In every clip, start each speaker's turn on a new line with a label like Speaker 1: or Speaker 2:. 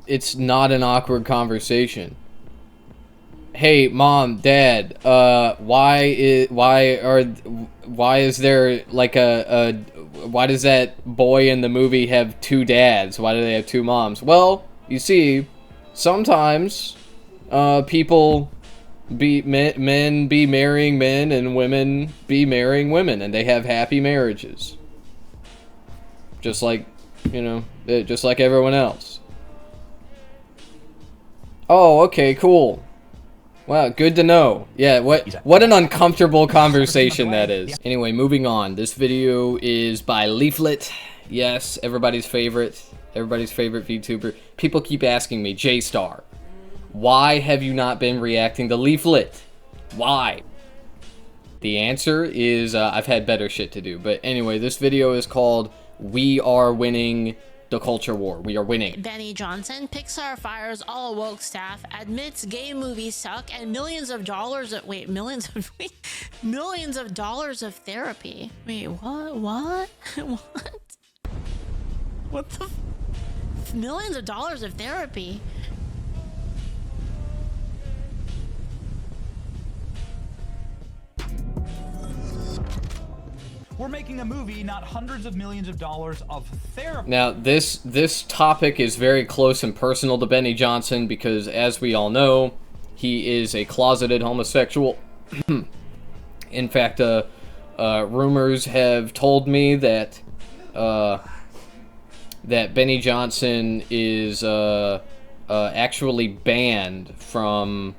Speaker 1: it's not an awkward conversation. Hey, mom, dad, why is there like why does that boy in the movie have two dads? Why do they have two moms? Well, you see, sometimes people men be marrying men and women be marrying women, and they have happy marriages. Just like, just like everyone else. Oh, okay, cool. Wow, good to know. Yeah, what an uncomfortable conversation that is. Anyway, moving on. This video is by Leaflet. Yes, everybody's favorite VTuber. People keep asking me, J-Star, why have you not been reacting to Leaflet? Why? The answer is I've had better shit to do. But anyway, this video is called We Are Winning the Culture War. We are winning.
Speaker 2: Benny Johnson, Pixar fires all woke staff, admits gay movies suck, and millions of dollars of therapy. Wait, what? What? What the? Millions of dollars of therapy.
Speaker 3: We're making a movie, not hundreds of millions of dollars of therapy.
Speaker 1: Now, this topic is very close and personal to Benny Johnson because, as we all know, he is a closeted homosexual. In fact, rumors have told me that that Benny Johnson is actually banned from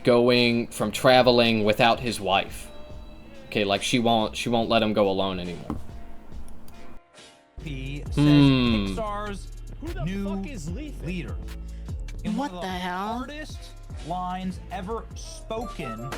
Speaker 1: traveling without his wife. Okay, like she won't let him go alone anymore.
Speaker 3: He says Pixar's new leader.
Speaker 2: What the hell?
Speaker 3: Hardest lines ever spoken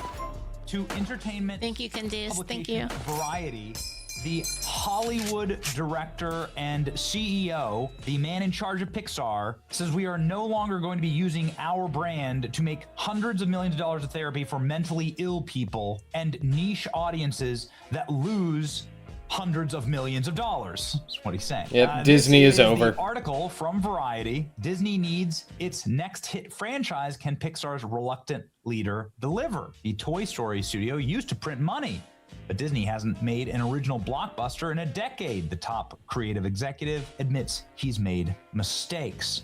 Speaker 3: to entertainment.
Speaker 2: Thank you, Candice. Thank you.
Speaker 3: Variety. The Hollywood director and CEO, the man in charge of Pixar, says we are no longer going to be using our brand to make hundreds of millions of dollars of therapy for mentally ill people and niche audiences that lose hundreds of millions of dollars. That's what he's saying.
Speaker 1: Yep, Disney is over.
Speaker 3: The article from Variety. Disney needs its next hit franchise. Can Pixar's reluctant leader deliver? The Toy Story studio used to print money, but Disney hasn't made an original blockbuster in a decade. The top creative executive admits he's made mistakes.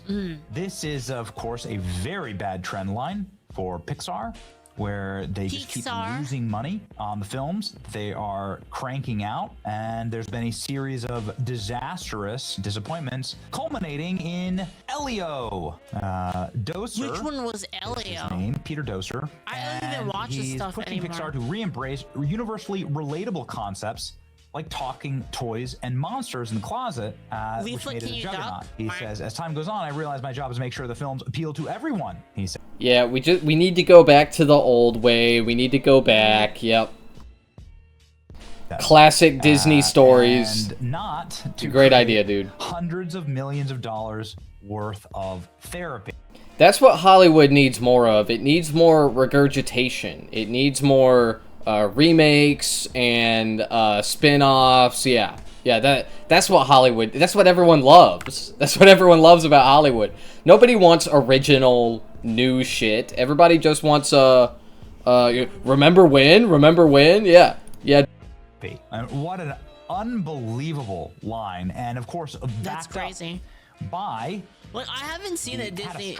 Speaker 3: This is, of course, a very bad trend line for Pixar, where they just keep losing money on the films they are cranking out. And there's been a series of disastrous disappointments, culminating in Elio. Doser.
Speaker 2: Which one was Elio?
Speaker 3: His name, Peter Doser.
Speaker 2: I don't even watch this stuff
Speaker 3: pushing
Speaker 2: anymore.
Speaker 3: Pixar to re-embrace universally relatable concepts like talking toys and monsters in the closet, which made it a juggernaut. He says, as time goes on, I realize my job is to make sure the films appeal to everyone. He said,
Speaker 1: yeah, we need to go back to the old way. We need to go back. Yep. Classic Disney stories.
Speaker 3: And not to
Speaker 1: great idea, dude.
Speaker 3: Hundreds of millions of dollars worth of therapy.
Speaker 1: That's what Hollywood needs more of. It needs more regurgitation. It needs more remakes and spin-offs. Yeah, that's what Hollywood, that's what everyone loves. That's what everyone loves about Hollywood. Nobody wants original new shit. Everybody just wants remember when? Yeah.
Speaker 3: And what an unbelievable line. And of course,
Speaker 2: that's crazy.
Speaker 3: By
Speaker 2: Look, I haven't seen a Disney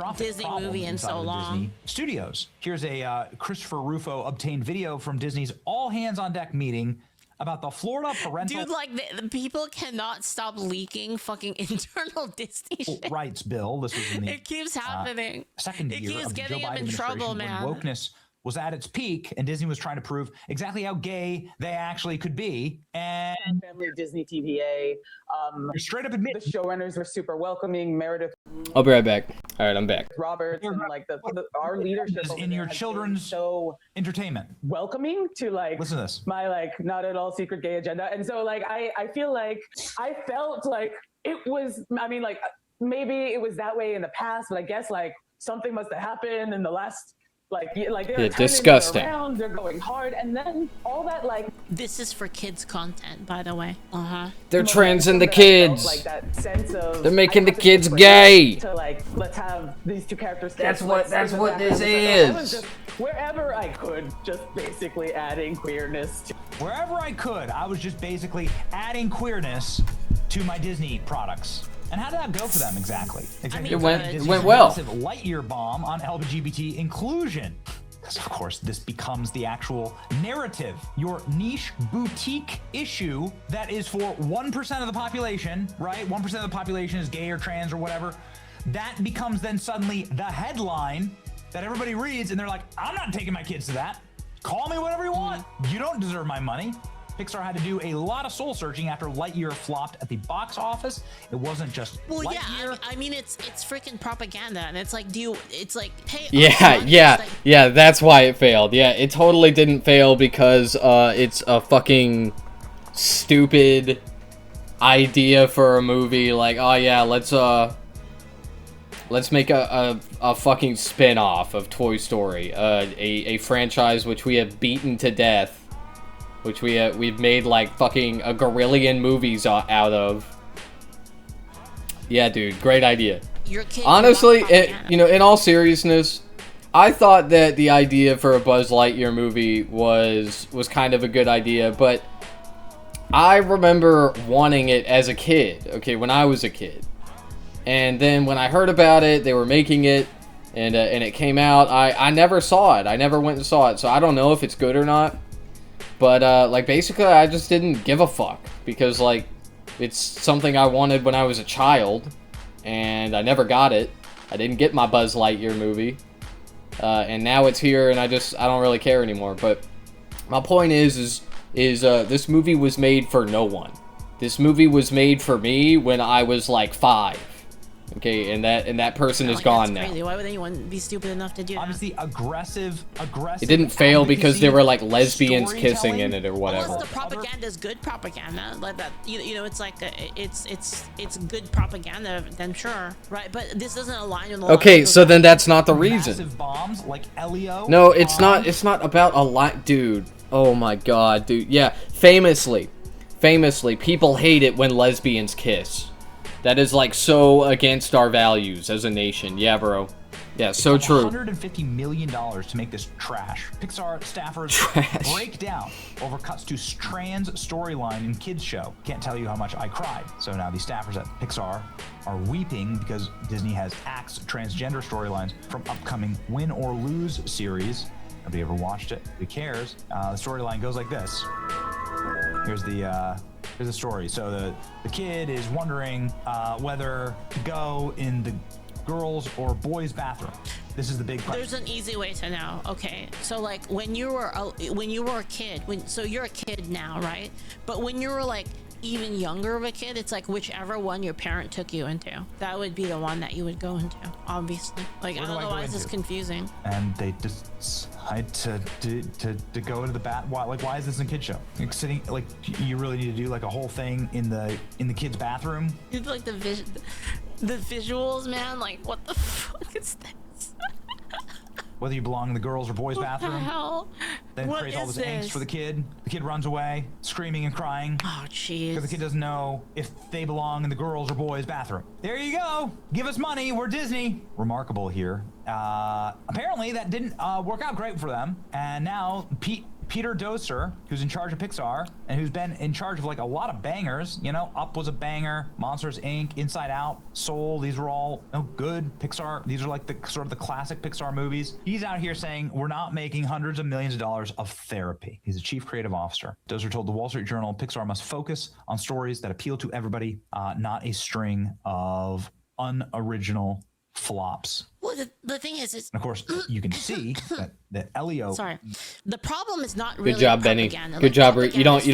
Speaker 2: movie in so long.
Speaker 3: Disney Studios. Here's a Christopher Rufo obtained video from Disney's all hands on deck meeting about the Florida parental.
Speaker 2: Dude, like the people cannot stop leaking fucking internal Disney shit.
Speaker 3: Rights bill. This was in the
Speaker 2: it keeps happening.
Speaker 3: Second
Speaker 2: it
Speaker 3: year
Speaker 2: keeps
Speaker 3: of the
Speaker 2: getting
Speaker 3: Joe
Speaker 2: him
Speaker 3: Biden
Speaker 2: in trouble, man.
Speaker 3: when wokeness was at its peak, and Disney was trying to prove exactly how gay they actually could be. And
Speaker 4: family Disney TVA,
Speaker 3: straight up admit
Speaker 4: the showrunners were super welcoming. Meredith,
Speaker 1: I'll be right back. All right, I'm back.
Speaker 4: Roberts, and like our leadership
Speaker 3: is in your children's
Speaker 4: so
Speaker 3: entertainment
Speaker 4: welcoming to like
Speaker 3: listen to this,
Speaker 4: my like not at all secret gay agenda. And so like I feel like I felt like it was, I mean, like maybe it was that way in the past, but I guess like something must have happened in the last Like they're
Speaker 1: Yeah,
Speaker 4: turning
Speaker 1: disgusting.
Speaker 4: it around, they're going hard, and then all that like
Speaker 2: This is for kids content, by the way.
Speaker 1: They're transing the
Speaker 4: momentum that I felt,
Speaker 1: kids.
Speaker 4: like that sense of
Speaker 1: They're making
Speaker 4: I
Speaker 1: the
Speaker 4: have to
Speaker 1: kids
Speaker 4: play
Speaker 1: gay.
Speaker 4: to like let's have these two characters.
Speaker 1: That's
Speaker 4: kiss,
Speaker 1: what-
Speaker 4: let's
Speaker 1: that's
Speaker 4: this
Speaker 1: what
Speaker 4: and
Speaker 1: this
Speaker 4: that. And so I was
Speaker 1: is.
Speaker 4: just wherever I could, just basically adding queerness to
Speaker 3: Wherever I could, I was just basically adding queerness to my Disney products. And how did that go for them exactly? Exactly.
Speaker 2: It
Speaker 1: went-
Speaker 3: Disney's
Speaker 1: went well.
Speaker 3: massive Lightyear bomb on LGBT inclusion. Because of course, this becomes the actual narrative. Your niche boutique issue that is for 1% of the population, right? 1% of the population is gay or trans or whatever. That becomes then suddenly the headline that everybody reads, and they're like, I'm not taking my kids to that. Call me whatever you want. You don't deserve my money. Pixar had to do a lot of soul searching after Lightyear flopped at the box office. It wasn't just
Speaker 2: Well,
Speaker 3: Lightyear.
Speaker 2: yeah, I mean, it's freaking propaganda, and it's like, it's like, pay.
Speaker 1: Yeah,
Speaker 2: upfront,
Speaker 1: yeah,
Speaker 2: it's like-
Speaker 1: yeah, that's why it failed. Yeah, it totally didn't fail because it's a fucking stupid idea for a movie. Like, oh yeah, let's make a fucking spin-off of Toy Story, a franchise which we have beaten to death, which we've made like fucking a gorillion movies out of. Yeah, dude, great idea.
Speaker 2: Your kid
Speaker 1: Honestly,
Speaker 2: can watch propaganda.
Speaker 1: you know, in all seriousness, I thought that the idea for a Buzz Lightyear movie was kind of a good idea, but I remember wanting it as a kid, okay, when I was a kid. And then when I heard about it, they were making it, and it came out, I never saw it. I never went and saw it, so I don't know if it's good or not. But, like, basically, I just didn't give a fuck, because, like, it's something I wanted when I was a child, and I never got it. I didn't get my Buzz Lightyear movie, and now it's here, and I don't really care anymore. But my point is this movie was made for no one. This movie was made for me when I was, like, 5. Okay, and that person is
Speaker 2: Like,
Speaker 1: gone
Speaker 2: that's
Speaker 1: now.
Speaker 2: crazy. Why would anyone be stupid enough to do that?
Speaker 3: Obviously, aggressive.
Speaker 1: It didn't fail because there were, like, lesbians
Speaker 3: storytelling.
Speaker 1: kissing in it or whatever.
Speaker 2: Unless the propaganda is good propaganda, like that, you know, it's like it's good propaganda, then sure, right? But this doesn't align with.
Speaker 1: Okay, so then that's not the reason.
Speaker 3: Massive bombs like Elio.
Speaker 1: No, it's not. It's not about a lot, dude. Oh my god, dude. Yeah, famously, people hate it when lesbians kiss. That is like so against our values as a nation. Yeah, bro. Yeah, so true.
Speaker 3: $150 million to make this trash. Pixar staffers
Speaker 1: Trash.
Speaker 3: break down over cuts to trans storyline in kids show. Can't tell you how much I cried. So now the staffers at Pixar are weeping because Disney has axed transgender storylines from upcoming Win or Lose series. Nobody ever watched it. Who cares? The storyline goes like this. Here's the story. So the kid is wondering whether to go in the girls or boys bathroom. This is the big question.
Speaker 2: There's an easy way to know. Okay, so like when you were a kid, so you're a kid now, right? But when you were like even younger of a kid, it's like whichever one your parent took you into, that would be the one that you would go into, obviously. Like, I
Speaker 3: Where do
Speaker 2: don't
Speaker 3: I
Speaker 2: know
Speaker 3: go
Speaker 2: why this is
Speaker 3: into?
Speaker 2: confusing.
Speaker 3: And they decide to go into the bat. Why is this a kid show? Like sitting, like you really need to do like a whole thing in the kids' bathroom.
Speaker 2: It's like the visuals, man. Like, what the fuck is this?
Speaker 3: Whether you belong in the girls or boys'
Speaker 2: What the
Speaker 3: bathroom.
Speaker 2: hell?
Speaker 3: Then
Speaker 2: What
Speaker 3: creates all
Speaker 2: is
Speaker 3: this angst
Speaker 2: this?
Speaker 3: for the kid. The kid runs away, screaming and crying.
Speaker 2: Oh, jeez.
Speaker 3: Because the kid doesn't know if they belong in the girls or boys' bathroom. There you go. Give us money. We're Disney. Remarkable here. Apparently, that didn't work out great for them. And now Peter Doser, who's in charge of Pixar and who's been in charge of like a lot of bangers, you know, Up was a banger, Monsters Inc., Inside Out, Soul, these were all good Pixar. These are like the sort of the classic Pixar movies. He's out here saying we're not making hundreds of millions of dollars of therapy. He's a chief creative officer. Doser told the Wall Street Journal Pixar must focus on stories that appeal to everybody, not a string of unoriginal flops.
Speaker 2: Well, the thing is,
Speaker 3: And of course, you can see that Elio.
Speaker 2: sorry. The problem is not really
Speaker 1: Good job, Benny.
Speaker 2: propaganda.
Speaker 1: Good
Speaker 2: Like,
Speaker 1: job.
Speaker 2: propaganda
Speaker 1: You don't
Speaker 2: is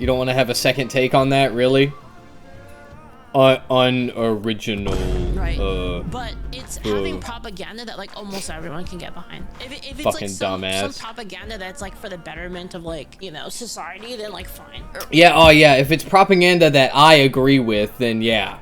Speaker 2: fine.
Speaker 1: want to have a second take on that, really? Unoriginal.
Speaker 2: Right.
Speaker 1: But
Speaker 2: But it's having propaganda that like almost everyone can get behind. If it's
Speaker 1: Fucking
Speaker 2: like some
Speaker 1: dumbass.
Speaker 2: propaganda that's like for the betterment of like, you know, society, then like fine.
Speaker 1: yeah, oh yeah, if it's propaganda that I agree with, then yeah,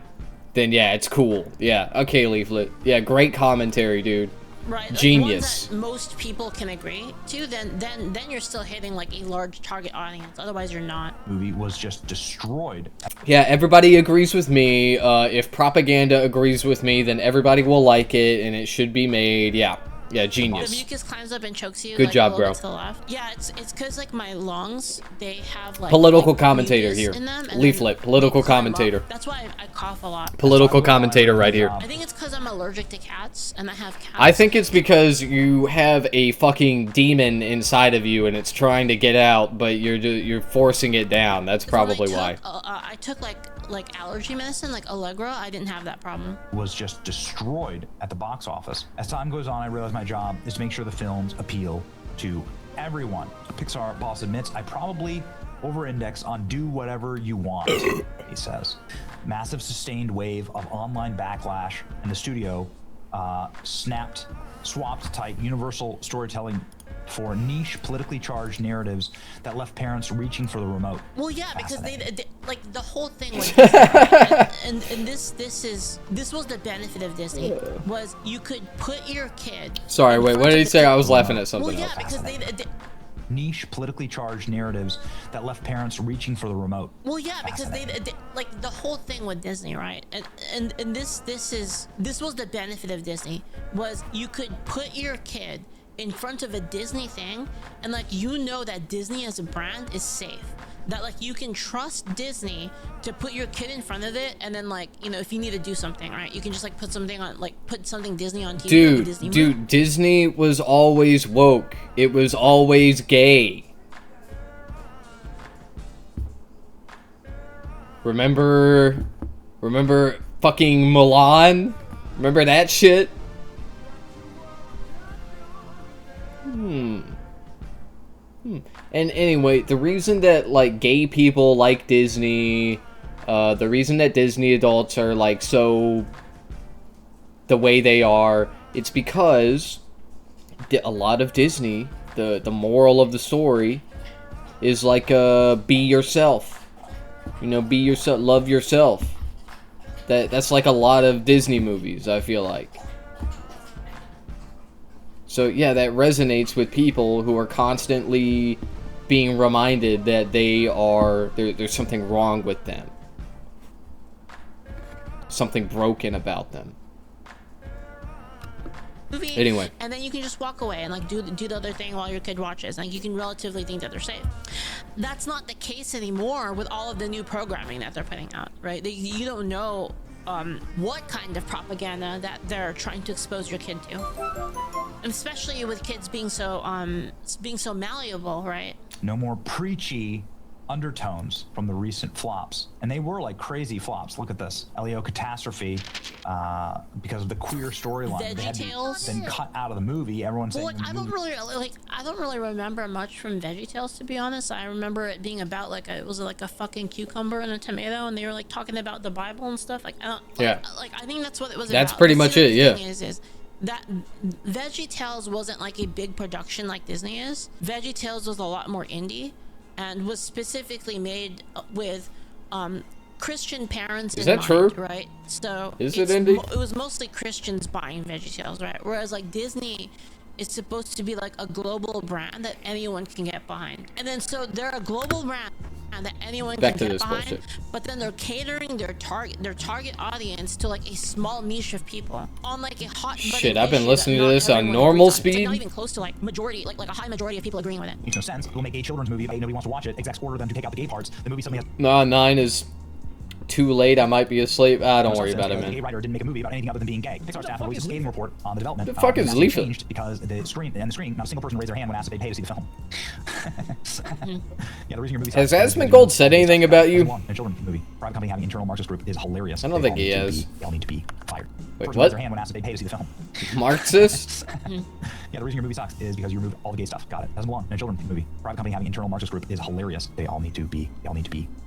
Speaker 1: it's cool. Yeah, okay, Leaflet. Yeah, great commentary, dude.
Speaker 2: right, like
Speaker 1: Genius.
Speaker 2: ones that most people can agree to, then you're still hitting like a large target audience. Otherwise, you're not.
Speaker 3: Movie was just destroyed.
Speaker 1: Yeah, everybody agrees with me. If propaganda agrees with me, then everybody will like it, and it should be made. Yeah,
Speaker 2: The
Speaker 1: genius.
Speaker 2: mucus climbs up and chokes you.
Speaker 1: Good
Speaker 2: like,
Speaker 1: job,
Speaker 2: a little
Speaker 1: bro.
Speaker 2: bit to the left. Yeah, it's because like my lungs, they have like
Speaker 1: Political
Speaker 2: like,
Speaker 1: commentator
Speaker 2: mucus
Speaker 1: here.
Speaker 2: in them, and
Speaker 1: Leaflet,
Speaker 2: then
Speaker 1: political
Speaker 2: they climb up.
Speaker 1: commentator.
Speaker 2: That's why I cough a lot.
Speaker 1: Political commentator right here.
Speaker 2: I think it's because I'm allergic to cats, and I have cats.
Speaker 1: I think it's because you have a fucking demon inside of you, and it's trying to get out, but you're forcing it down. That's probably why.
Speaker 2: I took like allergy medicine, like Allegra. I didn't have that problem.
Speaker 3: Was just destroyed at the box office. As time goes on, I realize my job is to make sure the films appeal to everyone. Pixar boss admits, I probably over-index on do whatever you want, he says. Massive sustained wave of online backlash, and the studio swapped tight universal storytelling for niche, politically charged narratives that left parents reaching for the remote.
Speaker 2: Well, yeah, because they like the whole thing was, and this was the benefit of Disney, was you could put your kid.
Speaker 1: Sorry, wait, what did he say? I was laughing at something
Speaker 2: Well, yeah,
Speaker 1: else.
Speaker 2: because they
Speaker 3: niche, politically charged narratives that left parents reaching for the remote.
Speaker 2: Well, yeah, because they like the whole thing with Disney, right? And this was the benefit of Disney, was you could put your kid in front of a Disney thing, and like you know that Disney as a brand is safe. That like you can trust Disney to put your kid in front of it, and then like, you know, if you need to do something, right, you can just like put something Disney on TV. Like a Disney movie.
Speaker 1: Dude, Disney was always woke. It was always gay. Remember fucking Mulan? Remember that shit? And anyway, the reason that like gay people like Disney, the reason that Disney adults are like so the way they are, it's because a lot of Disney, the moral of the story is like be yourself. You know, be yourself, love yourself. That's like a lot of Disney movies, I feel like. So yeah, that resonates with people who are constantly being reminded that there's something wrong with them. Something broken about them.
Speaker 2: Movie,
Speaker 1: anyway,
Speaker 2: and then you can just walk away and like do the other thing while your kid watches. Like you can relatively think that they're safe. That's not the case anymore with all of the new programming that they're putting out, right? You don't know what kind of propaganda that they're trying to expose your kid to, especially with kids being so malleable, right?
Speaker 3: No more preachy undertones from the recent flops, and they were like crazy flops. Look at this, Elio Catastrophe, because of the queer storyline that had been cut out of the movie. Everyone's saying,
Speaker 2: I don't really remember much from VeggieTales, to be honest. I remember it being about like it was like a fucking cucumber and a tomato, and they were like talking about the Bible and stuff. Like, I think that's what it was.
Speaker 1: That's
Speaker 2: about.
Speaker 1: pretty much it. Yeah.
Speaker 2: Is that VeggieTales wasn't like a big production like Disney is. VeggieTales was a lot more indie, and was specifically made with Christian parents in mind,
Speaker 1: true?
Speaker 2: right? So
Speaker 1: is it indie?
Speaker 2: It was mostly Christians buying VeggieTales, right? Whereas like Disney is supposed to be like a global brand that anyone can get behind. And then so they're a global brand that anyone can get behind, bullshit. But then they're catering their target audience to like a small niche of people on like a hot
Speaker 1: shit. I've been listening to this on normal speed.
Speaker 2: It's not even close to like majority, like a high majority of people agreeing with it.
Speaker 3: Makes no sense. We'll make a children's movie, but nobody wants to watch it. Execs order them to take out the gay parts. The movie suddenly has.
Speaker 1: No, 9 is too late. I might be asleep. Don't worry about it, man.
Speaker 3: The gay writer didn't make a movie about anything other than being gay. Pixar staff released a scathing report on the development.
Speaker 1: The fuck is Leaflet?
Speaker 3: Changed because the screen, not a single person raised their hand when asked if they pay to see the film. Yeah, the reason your movie
Speaker 1: has Asmongold said anything about you?
Speaker 3: A children's movie. Private company having internal Marxist group is hilarious.
Speaker 1: I don't think he has.
Speaker 3: They all need to be fired.
Speaker 1: Wait,
Speaker 3: what? Their hand when asked if they pay to see the film.
Speaker 1: Marxist?
Speaker 3: Yeah, the reason your movie sucks is because you removed all the gay stuff. Got it. Doesn't belong in a children's movie. Private company having internal Marxist group is hilarious. They all need to be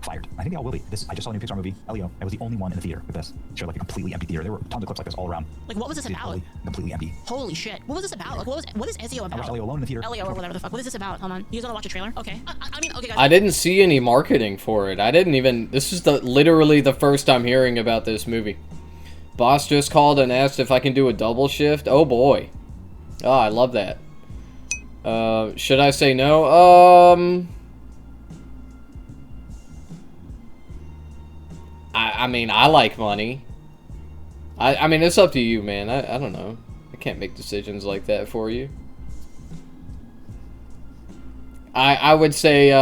Speaker 3: fired. I think they all will be. I just saw a new Pixar movie, Elio. I was the only one in the theater with this. It showed like a completely empty theater. There were tons of clips like this all around.
Speaker 2: Like, what was this about?
Speaker 3: Completely empty.
Speaker 2: Holy shit. What was this about? Like, what is Ezio about?
Speaker 3: I watched Elio alone in the theater.
Speaker 2: Elio or whatever the fuck. What is this about? Hold on. You guys wanna watch a trailer? Okay. I mean, okay, guys.
Speaker 1: I didn't see any marketing for it. This is literally the first I'm hearing about this movie. Boss just called and asked if I can do a double shift. Oh boy. Oh, I love that. Should I say no? I mean, I like money. I mean, it's up to you, man. I don't know. I can't make decisions like that for you. I would say,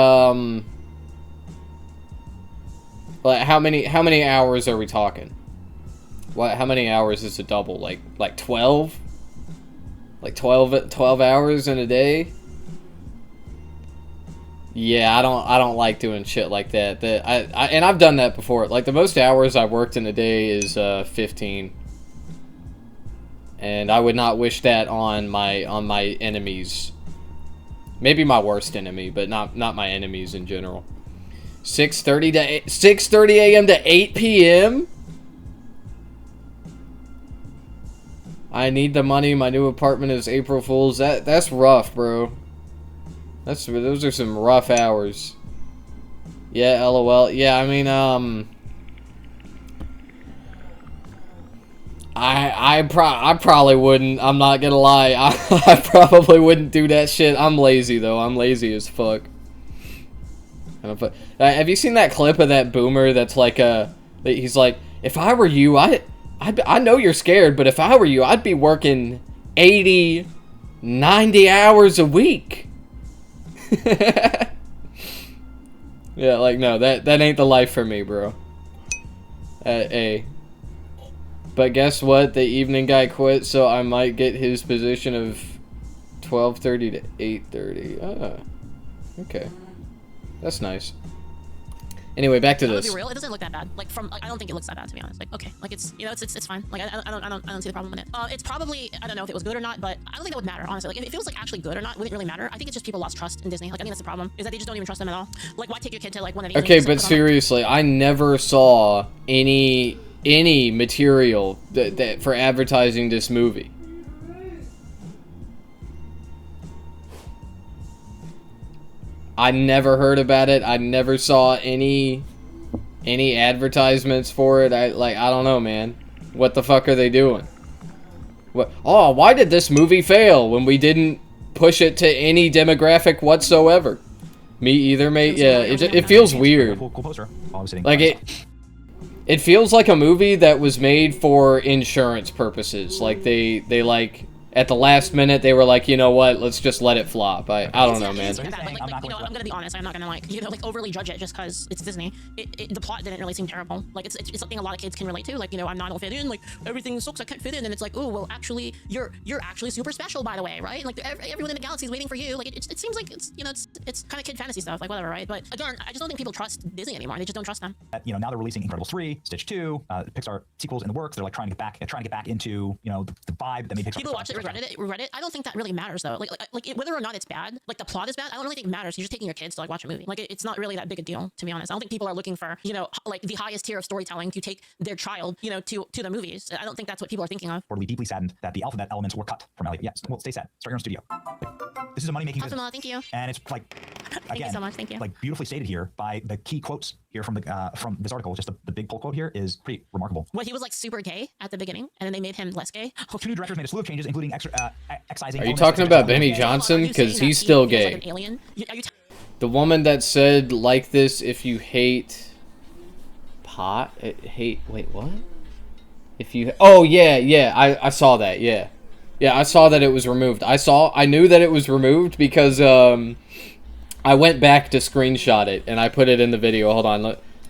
Speaker 1: like, how many hours are we talking? What, how many hours is a double? Like 12? Like 12 hours in a day? Yeah, I don't like doing shit like that. And I've done that before. Like, the most hours I've worked in a day is 15. And I would not wish that on my enemies. Maybe my worst enemy, but not my enemies in general. 6:30 a.m. to 8 p.m. I need the money. My new apartment is April Fool's. That's rough, bro. Those are some rough hours. Yeah, LOL. Yeah, I mean, I probably wouldn't. I'm not gonna lie. I probably wouldn't do that shit. I'm lazy though. I'm lazy as fuck. Have you seen that clip of that boomer that's like he's like, if I were you, I know you're scared, but if I were you, I'd be working 80, 90 hours a week. Yeah, like, no, that ain't the life for me, bro. Hey. But guess what? The evening guy quit, so I might get his position of 12:30 to 8:30. Ah, okay. That's nice. Anyway, back to this.
Speaker 2: To be real, it doesn't look that bad. Like I don't think it looks that bad, to be honest. Like, okay, like it's it's fine. Like I don't see the problem in it. It's probably, I don't know if it was good or not, but I don't think that would matter, honestly. Like if it was like actually good or not, would it really matter? I think it's just people lost trust in Disney. Like I think that's the problem, is that they just don't even trust them at all. Like, why take your kid to like one of these?
Speaker 1: Okay, but seriously, I never saw any material that for advertising this movie. I never heard about it. I never saw any advertisements for it. I don't know, man. What the fuck are they doing? What? Oh, why did this movie fail when we didn't push it to any demographic whatsoever? Me either, mate. Yeah, it feels weird. Like it feels like a movie that was made for insurance purposes. Like they like, at the last minute, they were like, you know what, let's just let it flop. I don't know, man.
Speaker 2: I'm gonna be honest. I'm not gonna like overly judge it just because it's Disney. The plot didn't really seem terrible. Like it's something a lot of kids can relate to. Like, I'm not gonna fit in. Like everything sucks. I can't fit in. And it's like, oh well, actually, you're actually super special, by the way, right? Like everyone in the galaxy is waiting for you. Like it seems like it's it's kind of kid fantasy stuff. Like whatever, right? But again, I just don't think people trust Disney anymore. They just don't trust them.
Speaker 3: Now they're releasing Incredibles 3, Stitch 2, Pixar sequels in the works. They're like trying to get back into the vibe that made Pixar.
Speaker 2: People watched it, regret it. I don't think that really matters though. Like whether or not it's bad, like the plot is bad, I don't really think it matters. You're just taking your kids to like watch a movie. Like it's not really that big a deal, to be honest. I don't think people are looking for like the highest tier of storytelling to take their child to the movies. I don't think that's what people are thinking of.
Speaker 3: Reportedly deeply saddened that the alphabet elements were cut from Elliot. Yes, well, stay sad. Start your own studio. This is a money-making business.
Speaker 2: Awesome, thank you.
Speaker 3: And it's like, again,
Speaker 2: thank you so much. Thank you.
Speaker 3: Like beautifully stated here by the key quotes here from this article. Just the big pull quote here is pretty remarkable.
Speaker 2: What, he was like super gay at the beginning, and then they made him less gay?
Speaker 3: Two new directors made a slew of changes, including excising.
Speaker 1: Are you talking about Benny Johnson? Because he's still gay.
Speaker 2: Like an alien?
Speaker 1: The woman that said, like this, if you hate pot, wait, what? If you, oh yeah, I saw that, yeah, I saw that it was removed. I knew that it was removed because I went back to screenshot it and I put it in the video. Hold on,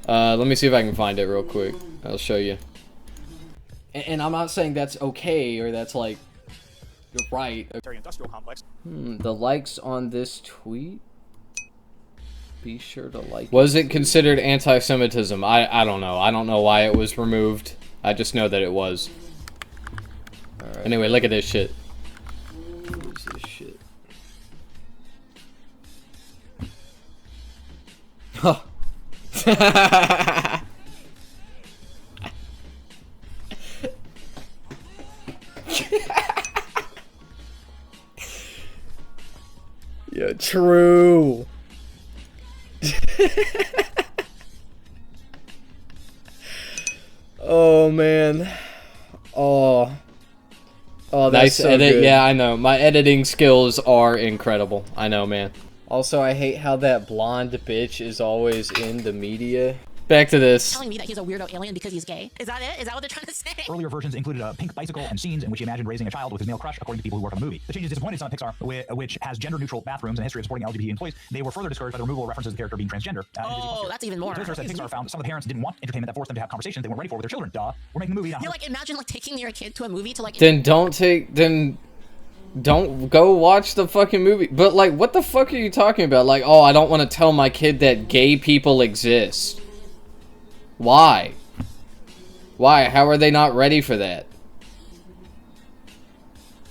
Speaker 1: let me see if I can find it real quick. I'll show you. And I'm not saying that's okay or that's like you're right.
Speaker 5: Industrial complex.
Speaker 1: The likes on this tweet. Be sure to like. Was it considered anti-Semitism? I don't know. I don't know why it was removed. I just know that it was. All right. Anyway, look at this shit. What is this shit? Huh. Yeah, true. Oh man. Oh, Oh, nice so edit. Good. Yeah, I know. My editing skills are incredible. I know, man. Also, I hate how that blonde bitch is always in the media. Back to this.
Speaker 2: Telling me that he's a weirdo alien because he's gay. Is that it? Is that what they're trying to say?
Speaker 3: Earlier versions included a pink bicycle and scenes in which he imagined raising a child with his male crush, according to people who work on the movie. The changes disappointed some at Pixar, which has gender-neutral bathrooms and a history of supporting LGBT employees. They were further discouraged by the removal of references to the character being transgender.
Speaker 2: Oh, that's even more.
Speaker 3: Toaster said Pixar found some of the parents didn't want entertainment that forced them to have conversations they weren't ready for with their children. Duh. We're making a movie now.
Speaker 2: You're like, imagine like taking your kid to a movie to like.
Speaker 1: Then don't go watch the fucking movie. But like, what the fuck are you talking about? Like, oh, I don't want to tell my kid that gay people exist. Why? Why? How are they not ready for that?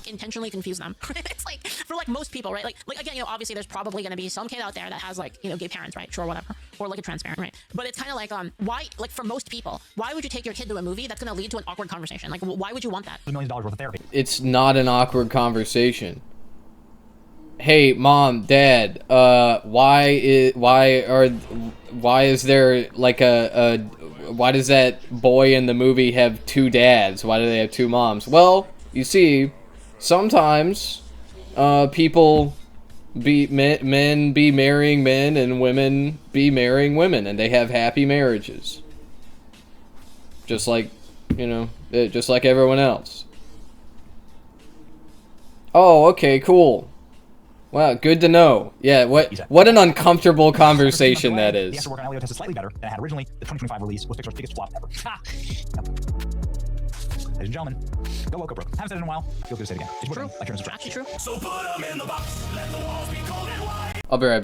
Speaker 2: Intentionally confuse them. It's like, for like most people, right? Like again, you know, obviously there's probably going to be some kid out there that has like, you know, gay parents, right? Sure, whatever. Or like a trans parent, right? But it's kind of like, why, like for most people, why would you take your kid to a movie that's going to lead to an awkward conversation? Like, why would you want that?
Speaker 3: $1 million worth of therapy.
Speaker 1: It's not an awkward conversation. Hey, mom, dad, why is there like why does that boy in the movie have two dads? Why do they have two moms? Well, you see, sometimes people men be marrying men and women be marrying women, and they have happy marriages. Just like, you know, just like everyone else. Oh, okay, cool. Wow, good to know. Yeah, what an uncomfortable conversation that is.
Speaker 3: The extra work on Elio tested slightly better than it had originally. The 2025 release was Pixar's biggest flop ever. Ladies and gentlemen, go Woco Broke. Haven't said it in a while. Feels good to say it again. It's true.
Speaker 2: Actually true.
Speaker 5: So put them in the box. Let the walls be cold and white.
Speaker 1: I'll be right back.